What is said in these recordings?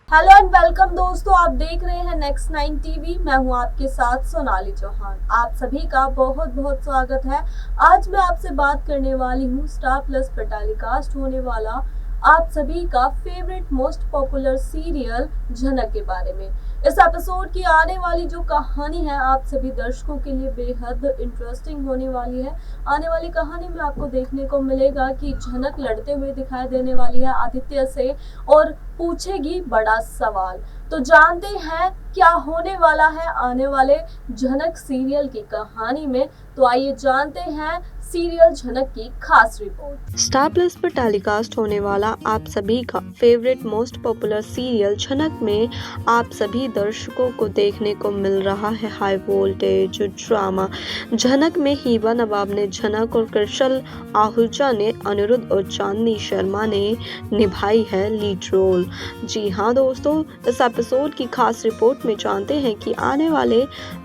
Hello and welcome दोस्तों, आप देख रहे हैं नेक्स्ट 9 टीवी। मैं हूं आपके साथ सोनाली चौहान। आप सभी का बहुत बहुत स्वागत है। आज मैं आपसे बात करने वाली हूं स्टार प्लस पर टेलीकास्ट होने वाला आप सभी का फेवरेट मोस्ट पॉपुलर सीरियल झनक के बारे में। इस एपिसोड की आने वाली जो कहानी है आप सभी दर्शकों के लिए बेहद इंटरेस्टिंग होने वाली है। आने वाली कहानी में आपको देखने को मिलेगा कि झनक लड़ते हुए दिखाई देने वाली है आदित्य से और पूछेगी बड़ा सवाल। तो जानते हैं क्या होने वाला है आने वाले झनक सीरियल की कहानी में। तो आइए जानते हैं सीरियल झनक की खास रिपोर्ट। स्टार प्लस पर टेलीकास्ट होने वाला आप सभी का फेवरेट मोस्ट पॉपुलर सीरियल झनक में आप सभी दर्शकों को देखने को मिल रहा है हाई वोल्टेज ड्रामा। झनक में हिबा नवाब ने झनक और कृशल आहूजा ने अनिरुद्ध और चांदनी शर्मा ने निभाई है लीड रोल। जी हाँ दोस्तों, इस एपिसोड की खास रिपोर्ट में जानते हैं कि आने वाले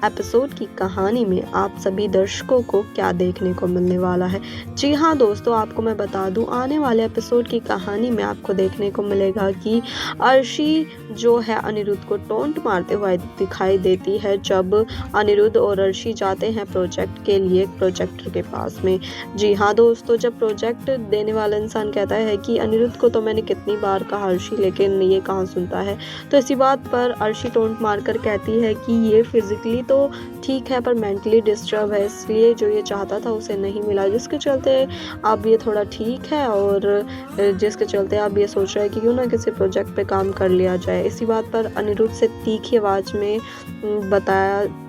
एपिसोड की कहानी में आप सभी दर्शकों को क्या देखने को मिलने वाला है। जी हाँ दोस्तों, आपको मैं बता दूं आने वाले एपिसोड की कहानी में आपको देखने को मिलेगा कि अर्शी जो है अनिरुद्ध को टोंट मारते हुए दिखाई देती है जब अनिरुद्ध और अर्शी जाते हैं प्रोजेक्ट के लिए प्रोजेक्टर के पास में। जी हाँ दोस्तों, जब प्रोजेक्ट देने वाला इंसान कहता है कि अनिरुद्ध को तो मैंने कितनी बार कहा अर्शी, लेकिन ये कहाँ सुनता है, तो इसी बात पर अर्शी टोंट मारकर कहती है कि ये फिजिकली तो ठीक है पर मेंटली डिस्टर्ब है, इसलिए जो ये चाहता था उसे नहीं मिला, जिसके चलते अब ये थोड़ा ठीक है और जिसके चलते अब ये सोच रहा है कि क्यों ना किसी प्रोजेक्ट पे काम कर लिया जाए। इसी बात पर अनिरुद्ध से तीखी आवाज़ में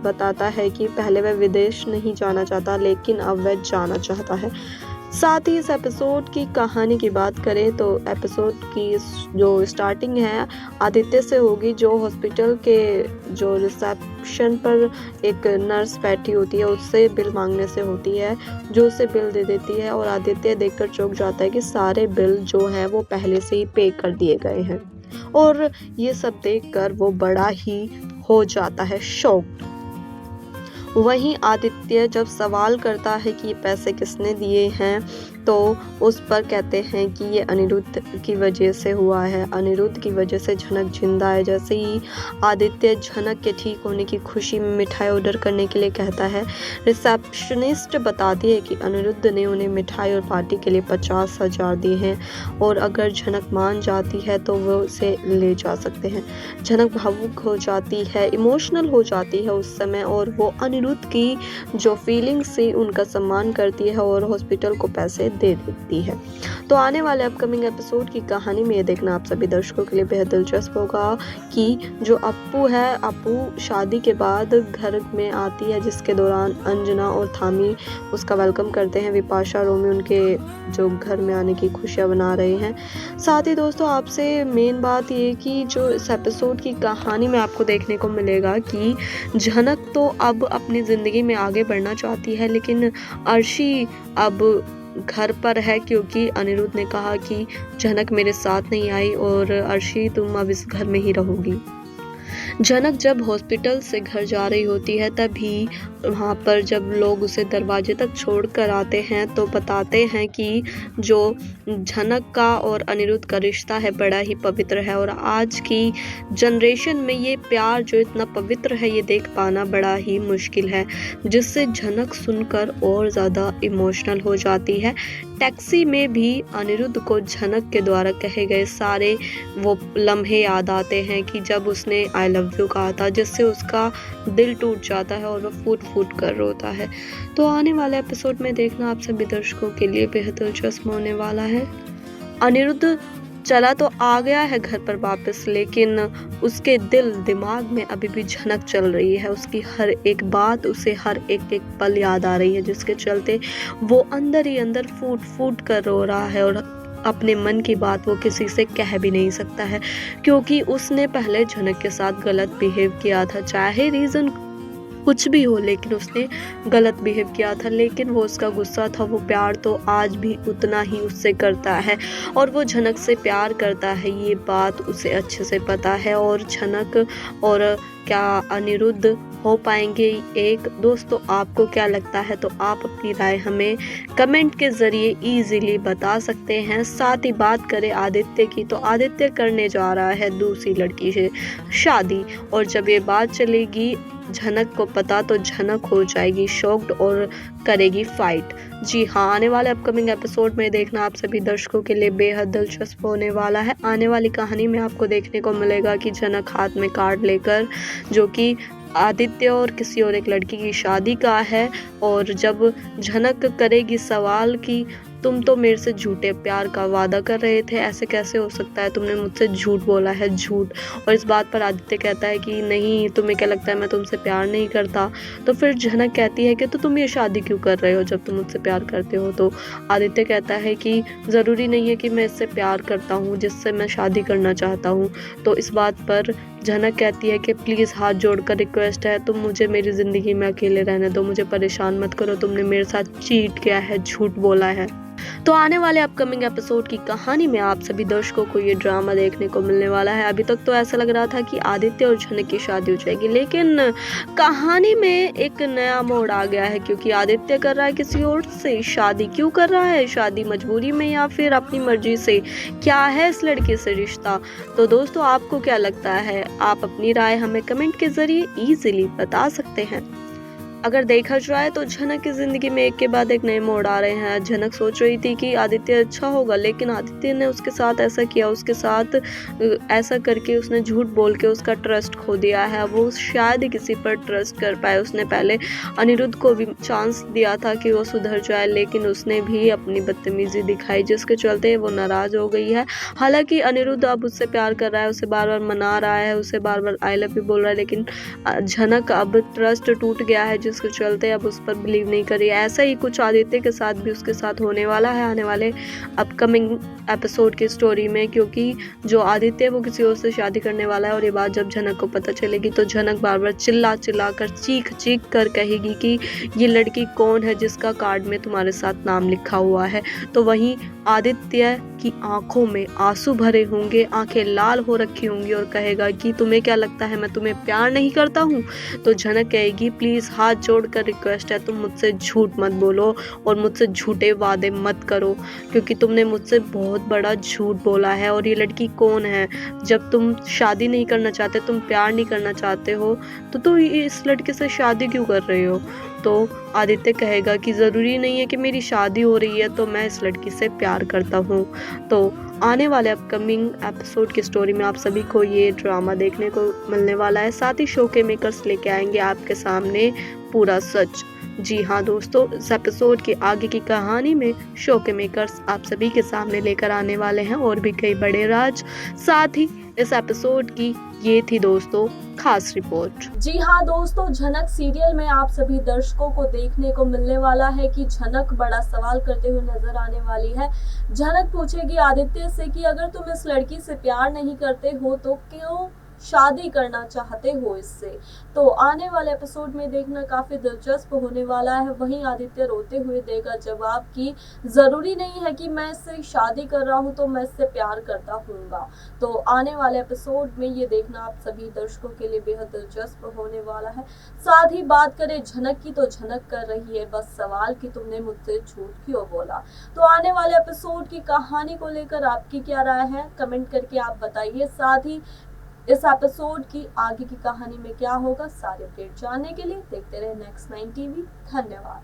बताता है कि पहले वह विदेश नहीं जाना चाहता लेकिन अब वह जाना चाहता है। साथ ही इस एपिसोड की कहानी की बात करें तो एपिसोड की जो स्टार्टिंग है आदित्य से होगी, जो हॉस्पिटल के जो रिसेप्शन पर एक नर्स बैठी होती है उससे बिल मांगने से होती है, जो उसे बिल दे देती है और आदित्य देखकर चौंक जाता है कि सारे बिल जो है वो पहले से ही पे कर दिए गए हैं और ये सब देखकर वो बड़ा ही हो जाता है शॉक्ड। वहीं आदित्य जब सवाल करता है कि ये पैसे किसने दिए हैं तो उस पर कहते हैं कि ये अनिरुद्ध की वजह से हुआ है, अनिरुद्ध की वजह से झनक जिंदा है। जैसे ही आदित्य झनक के ठीक होने की खुशी में मिठाई ऑर्डर करने के लिए कहता है, रिसेप्शनिस्ट बताती है कि अनिरुद्ध ने उन्हें मिठाई और पार्टी के लिए 50,000 दिए हैं और अगर झनक मान जाती है तो वो उसे ले जा सकते हैं। झनक भावुक हो जाती है, इमोशनल हो जाती है उस समय और वो अनिरुद्ध की जो फीलिंग्स से उनका सम्मान करती है और हॉस्पिटल को पैसे दे देती है। तो आने वाले अपकमिंग एपिसोड की कहानी में ये देखना आप सभी दर्शकों के लिए बेहद दिलचस्प होगा कि जो अप्पू है, अप्पू शादी के बाद घर में आती है जिसके दौरान अंजना और थामी उसका वेलकम करते हैं। विपाशा रोमी उनके जो घर में आने की खुशियां बना रहे हैं। साथ ही दोस्तों आपसे मेन बात ये कि जो इस एपिसोड की कहानी में आपको देखने को मिलेगा कि झनक तो अब अपनी ज़िंदगी में आगे बढ़ना चाहती है लेकिन अर्शी अब घर पर है क्योंकि अनिरुद्ध ने कहा कि झनक मेरे साथ नहीं आई और अर्शी तुम अब इस घर में ही रहोगी। झनक जब हॉस्पिटल से घर जा रही होती है तभी वहाँ पर जब लोग उसे दरवाजे तक छोड़कर आते हैं तो बताते हैं कि जो झनक का और अनिरुद्ध का रिश्ता है बड़ा ही पवित्र है और आज की जनरेशन में ये प्यार जो इतना पवित्र है ये देख पाना बड़ा ही मुश्किल है, जिससे झनक सुनकर और ज़्यादा इमोशनल हो जाती है। टैक्सी में भी अनिरुद्ध को झनक के द्वारा कहे गए सारे वो लम्हे याद आते हैं कि जब उसने आई लव यू कहा था, जिससे उसका दिल टूट जाता है और वो फूट फूट कर रोता है। तो आने वाले एपिसोड में देखना आप सभी दर्शकों के लिए बेहद दिलचस्प होने वाला है। अनिरुद्ध चला तो आ गया है घर पर वापस, लेकिन उसके दिल दिमाग में अभी भी झनक चल रही है। उसकी हर एक बात उसे हर एक एक पल याद आ रही है, जिसके चलते वो अंदर ही अंदर फूट फूट कर रो रहा है और अपने मन की बात वो किसी से कह भी नहीं सकता है क्योंकि उसने पहले झनक के साथ गलत बिहेव किया था। चाहे रीज़न कुछ भी हो लेकिन उसने गलत बिहेव किया था, लेकिन वो उसका गुस्सा था, वो प्यार तो आज भी उतना ही उससे करता है और वो झनक से प्यार करता है, ये बात उसे अच्छे से पता है। और झनक और क्या अनिरुद्ध हो पाएंगे एक। दोस्तों आपको क्या लगता है, तो आप अपनी राय हमें कमेंट के ज़रिए ईजिली बता सकते हैं। साथ ही बात करें आदित्य की, तो आदित्य करने जा रहा है दूसरी लड़की से शादी, और जब ये बात चलेगी झनक को पता, तो झनक हो जाएगी शॉक्ड और करेगी फाइट। जी हाँ, आने वाले अपकमिंग एपिसोड में देखना आप सभी दर्शकों के लिए बेहद दिलचस्प होने वाला है। आने वाली कहानी में आपको देखने को मिलेगा कि झनक हाथ में कार्ड लेकर, जो कि आदित्य और किसी और एक लड़की की शादी का है, और जब झनक करेगी सवाल कि तुम तो मेरे से झूठे प्यार का वादा कर रहे थे, ऐसे कैसे हो सकता है, तुमने मुझसे झूठ बोला है, झूठ। और इस बात पर आदित्य कहता है कि नहीं, तुम्हें क्या लगता है मैं तुमसे प्यार नहीं करता। तो फिर झनक कहती है कि तो तुम ये शादी क्यों कर रहे हो जब तुम मुझसे प्यार करते हो। तो आदित्य कहता है कि ज़रूरी नहीं है कि मैं इससे प्यार करता हूँ जिससे मैं शादी करना चाहता हूँ। तो इस बात पर झनक कहती है कि प्लीज़ हाथ जोड़कर रिक्वेस्ट है, तुम मुझे मेरी ज़िंदगी में अकेले रहने दो, मुझे परेशान मत करो, तुमने मेरे साथ चीट किया है, झूठ बोला है। तो आने वाले अपकमिंग एपिसोड की कहानी में आप सभी दर्शकों को ये ड्रामा देखने को मिलने वाला है। अभी तक तो ऐसा लग रहा था कि आदित्य और झनक की शादी हो जाएगी, लेकिन कहानी में एक नया मोड़ आ गया है, क्योंकि आदित्य कर रहा है किसी और से शादी। क्यों कर रहा है शादी, मजबूरी में या फिर अपनी मर्जी से? क्या है इस लड़के से रिश्ता? तो दोस्तों आपको क्या लगता है, आप अपनी राय हमें कमेंट के जरिए ईजिली बता सकते हैं। अगर देखा जाए तो झनक की ज़िंदगी में एक के बाद एक नए मोड़ आ रहे हैं। झनक सोच रही थी कि आदित्य अच्छा होगा, लेकिन आदित्य ने उसके साथ ऐसा किया, उसके साथ ऐसा करके उसने झूठ बोल के उसका ट्रस्ट खो दिया है। वो शायद ही किसी पर ट्रस्ट कर पाए। उसने पहले अनिरुद्ध को भी चांस दिया था कि वो सुधर जाए, लेकिन उसने भी अपनी बदतमीज़ी दिखाई, जिसके चलते वो नाराज़ हो गई है। हालांकि अनिरुद्ध अब उससे प्यार कर रहा है, उसे बार बार मना रहा है, उसे बार बार आई लव यू बोल रहा है, लेकिन झनक अब ट्रस्ट टूट गया है, जिसके चलते अब उस पर बिलीव नहीं करी। ऐसा ही कुछ आदित्य के साथ भी उसके साथ होने वाला है आने वाले अपकमिंग एपिसोड की स्टोरी में, क्योंकि जो आदित्य है वो किसी और से शादी करने वाला है। और ये बात जब झनक को पता चलेगी तो झनक बार बार चिल्ला चिल्ला कर, चीख चीख कर कहेगी कि ये लड़की कौन है जिसका कार्ड में तुम्हारे साथ नाम लिखा हुआ है। तो वहीं आदित्य की आंखों में आंसू भरे होंगे, आंखें लाल हो रखी होंगी, और कहेगा कि तुम्हें क्या लगता है मैं तुम्हें प्यार नहीं करता हूँ। तो झनक कहेगी प्लीज़ हाथ जोड़कर रिक्वेस्ट है, तुम मुझसे झूठ मत बोलो और मुझसे झूठे वादे मत करो, क्योंकि तुमने मुझसे बहुत बड़ा झूठ बोला है। और ये लड़की कौन है, जब तुम शादी नहीं करना चाहते, तुम प्यार नहीं करना चाहते हो, तो तुम इस लड़के से शादी क्यों कर रहे हो। तो आदित्य कहेगा कि ज़रूरी नहीं है कि मेरी शादी हो रही है तो मैं इस लड़की से प्यार करता हूँ। तो आने वाले अपकमिंग एपिसोड की स्टोरी में आप सभी को ये ड्रामा देखने को मिलने वाला है। साथ ही शो के मेकर्स लेके आएंगे आपके सामने पूरा सच। जी हाँ दोस्तों, इस एपिसोड के आगे की कहानी में शो के मेकर्स आप सभी के सामने लेकर आने वाले हैं और भी कई बड़े राज। साथ ही इस एपिसोड की ये थी दोस्तों खास रिपोर्ट। जी हाँ दोस्तों, झनक सीरियल में आप सभी दर्शकों को देखने को मिलने वाला है कि झनक बड़ा सवाल करते हुए नजर आने वाली है। झनक पूछेगी आदित्य से कि अगर तुम इस लड़की से प्यार नहीं करते हो तो क्यों शादी करना चाहते हो इससे। तो आने वाले एपिसोड में देखना काफी दिलचस्प होने वाला है। वहीं आदित्य रोते हुए देगा जवाब कि जरूरी नहीं है कि मैं इससे शादी कर रहा हूं तो मैं इससे प्यार करता हूँगा। तो आने वाले एपिसोड में ये देखना आप सभी दर्शकों के लिए बेहद दिलचस्प होने वाला है। साथ ही बात करें झनक की, तो झनक कर रही है बस सवाल कि तुमने मुझसे झूठ क्यों बोला। तो आने वाले एपिसोड की कहानी को लेकर आपकी क्या राय है, कमेंट करके आप बताइए। साथ ही इस एपिसोड की आगे की कहानी में क्या होगा, सारे अपडेट जानने के लिए देखते रहे नेक्स्ट 9 टीवी। धन्यवाद।